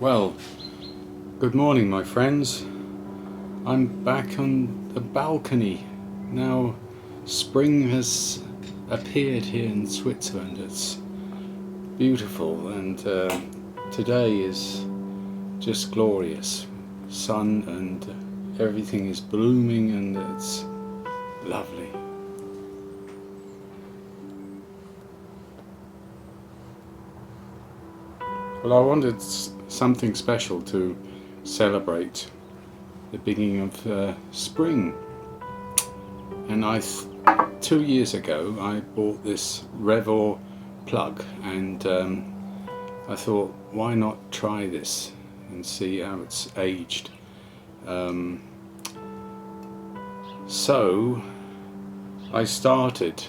Well, good morning my friends. I'm back on the balcony. Now spring has appeared here in Switzerland. It's beautiful and today is just glorious. Sun and everything is blooming and it's lovely. Well, I wanted something special to celebrate the beginning of spring, and 2 years ago I bought this Revor plug, and I thought, why not try this and see how it's aged. So I started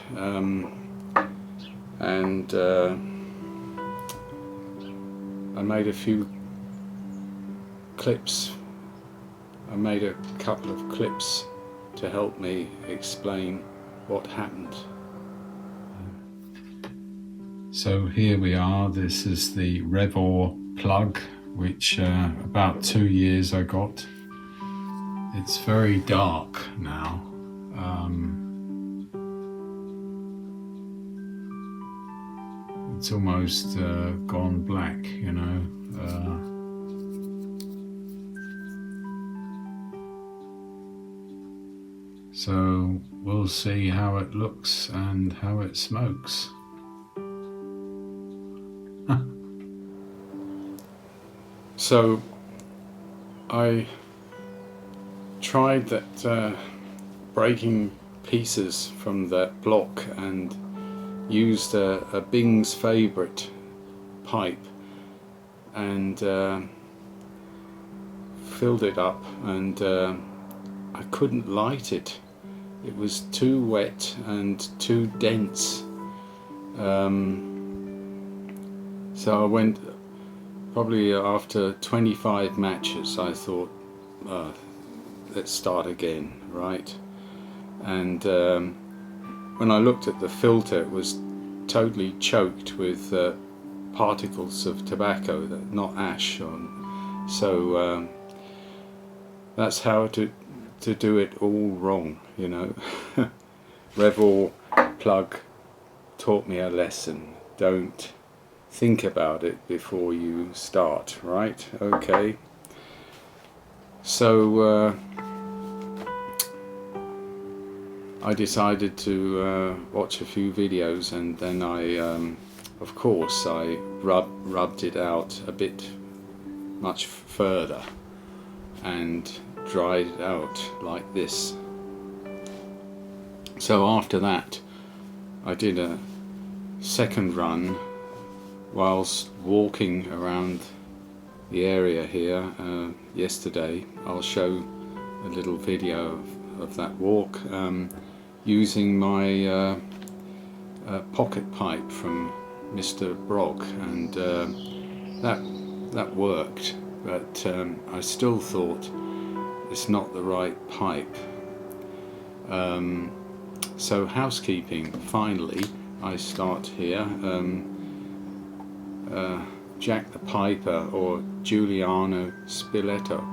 and I made a few clips. I made a couple of clips to help me explain what happened. So here we are. This is the Revor plug, which about 2 years I got. It's very dark now. It's almost gone black, you know. So we'll see how it looks and how it smokes. So I tried that breaking pieces from that block and used a Bing's favourite pipe and filled it up, and I couldn't light it. It was too wet and too dense. So I went, probably after 25 matches, I thought, let's start again, right? And when I looked at the filter, it was totally choked with particles of tobacco, not ash. So that's how to do it all wrong, you know. Revor plug taught me a lesson. Don't think about it before you start, right? Okay. So I decided to watch a few videos, and then I, of course, I rubbed it out a bit much further and dried it out like this. So after that I did a second run whilst walking around the area here yesterday. I'll show a little video of that walk using my Pocketpipe from Mr. Brock, and that worked, but I still thought it's not the right pipe. So housekeeping, finally I start here. Jack the Piper, or Giuliano Spiletto,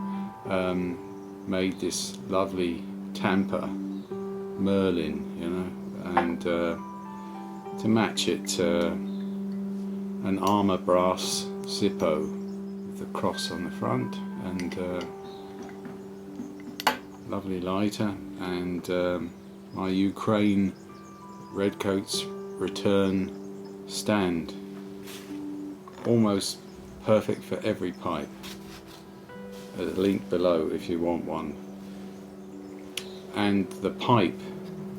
made this lovely Tampa Merlin, you know, and to match it, an armour brass Zippo with the cross on the front, and lovely lighter, and my Ukraine Redcoats return stand, almost perfect for every pipe. A link below if you want one. And the pipe,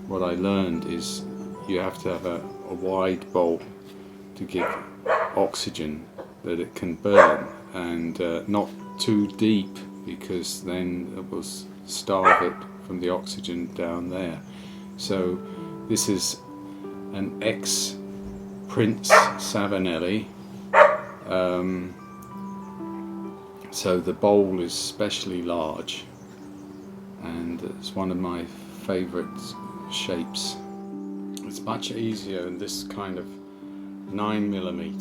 what I learned is you have to have a wide bowl to give oxygen that it can burn, and not too deep, because then it will starve it from the oxygen down there. So this is an ex Prince Savinelli. So the bowl is specially large, and it's one of my favourite shapes. It's much easier in this kind of 9mm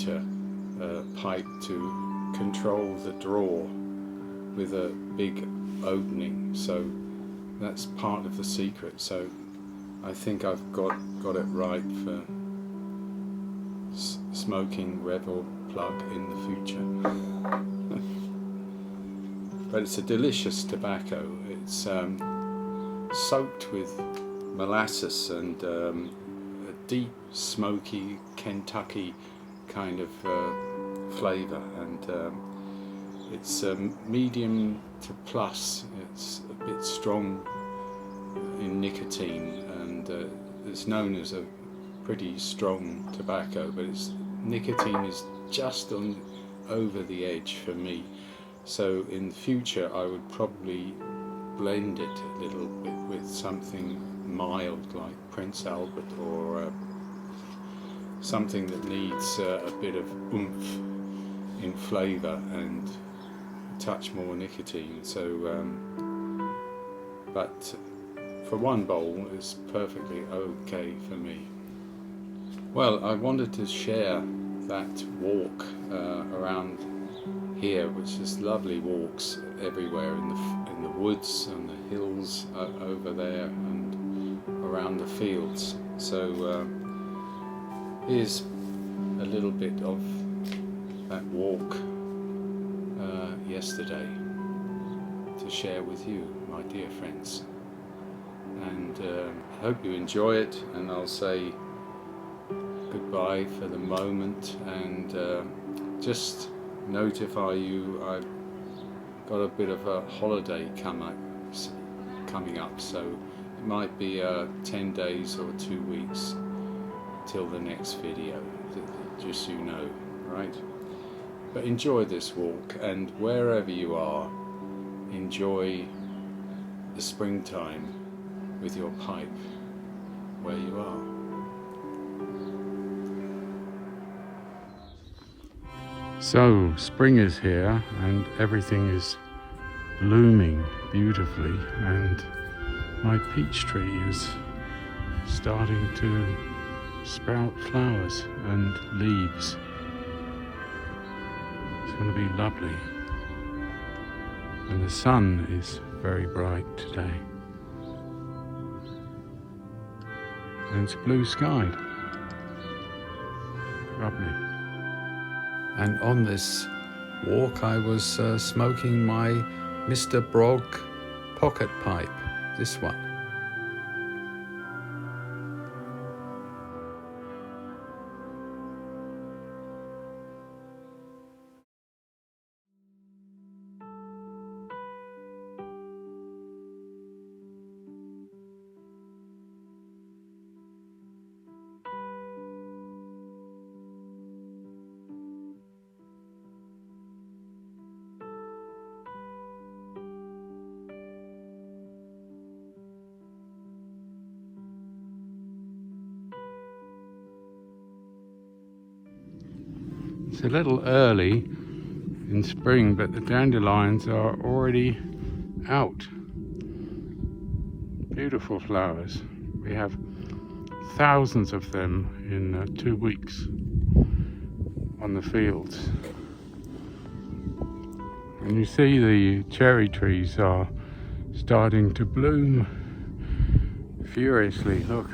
pipe to control the drawer with a big opening, so that's part of the secret. So I think I've got it right for smoking Revor Plug in the future. But it's a delicious tobacco. It's soaked with molasses and a deep smoky Kentucky kind of flavour, and it's medium to plus. It's a bit strong in nicotine, and it's known as a pretty strong tobacco, but its nicotine is just over the edge for me. So in the future I would probably blend it a little bit with something mild like Prince Albert, or something that needs a bit of oomph in flavour and a touch more nicotine. So but for one bowl it's perfectly okay for me. Well, I wanted to share that walk around here, which is lovely walks everywhere in the woods and the hills over there and around the fields. So here's a little bit of that walk yesterday to share with you, my dear friends, and I hope you enjoy it, and I'll say goodbye for the moment, and just notify you I've got a bit of a holiday coming up, so it might be 10 days or 2 weeks till the next video, just so you know, right? But enjoy this walk, and wherever you are, enjoy the springtime with your pipe where you are. So spring is here and everything is blooming beautifully, and my peach tree is starting to sprout flowers and leaves. It's going to be lovely, and the sun is very bright today, and it's blue sky. Lovely. And on this walk I was smoking my Mr. Brog pocket pipe, this one. It's a little early in spring, but the dandelions are already out. Beautiful flowers. We have thousands of them in 2 weeks on the fields. And you see the cherry trees are starting to bloom furiously. Look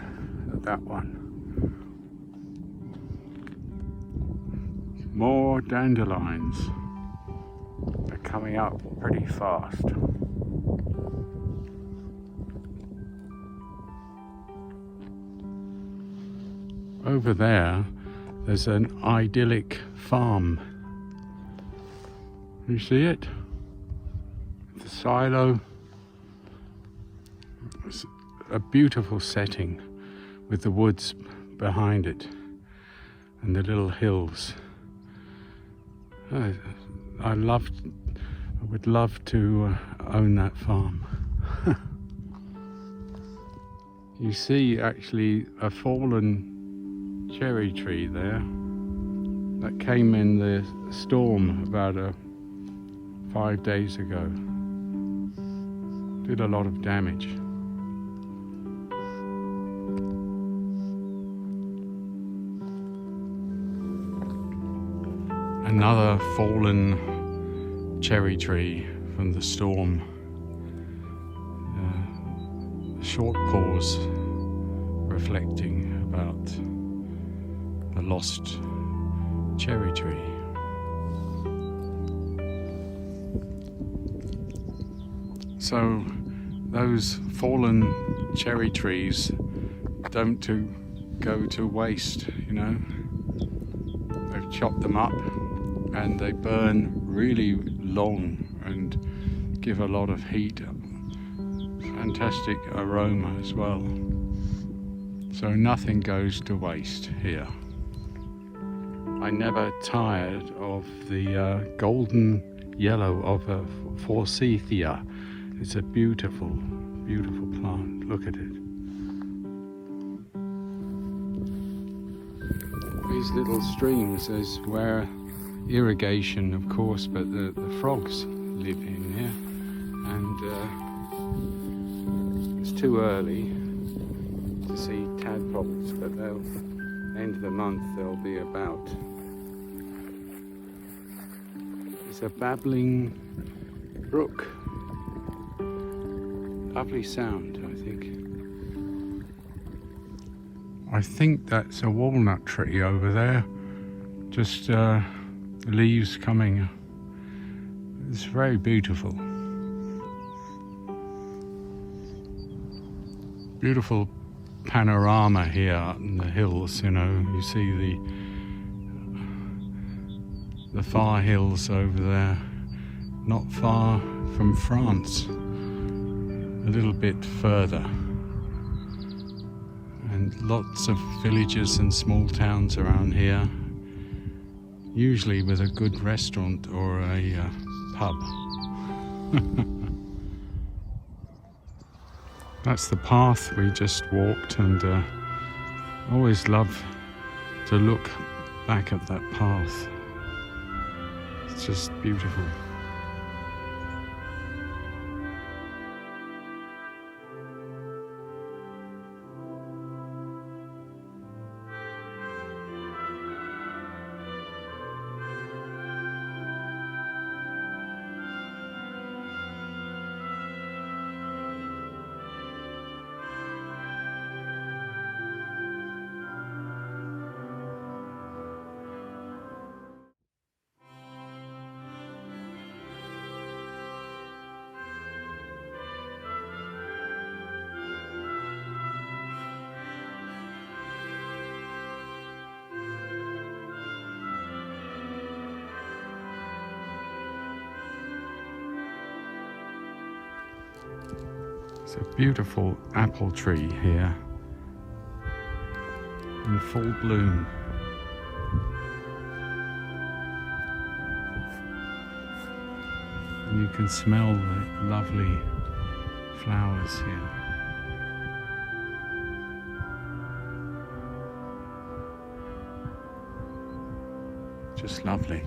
at that one. More dandelions are coming up pretty fast. Over there's an idyllic farm. You see it? The silo. It's a beautiful setting with the woods behind it and the little hills. I would love to own that farm. You see actually a fallen cherry tree there that came in the storm about 5 days ago. Did a lot of damage. Another fallen cherry tree from the storm. A short pause, reflecting about the lost cherry tree. So those fallen cherry trees don't go to waste, you know. They've chopped them up and they burn really long and give a lot of heat. Fantastic aroma as well. So nothing goes to waste here. I never tired of the golden yellow of a forsythia. It's a beautiful, beautiful plant. Look at it. These little streams is where irrigation, of course, but the frogs live in here. And it's too early to see tadpoles, but they'll end of the month they'll be about. It's a babbling brook. Lovely sound, I think. I think that's a walnut tree over there. Just leaves coming. It's very beautiful. Beautiful panorama here out in the hills, you know. You see the far hills over there, not far from France, a little bit further. And lots of villages and small towns around here, usually with a good restaurant or a pub. That's the path we just walked, and I always love to look back at that path. It's just beautiful. It's a beautiful apple tree here in full bloom. And you can smell the lovely flowers here. Just lovely.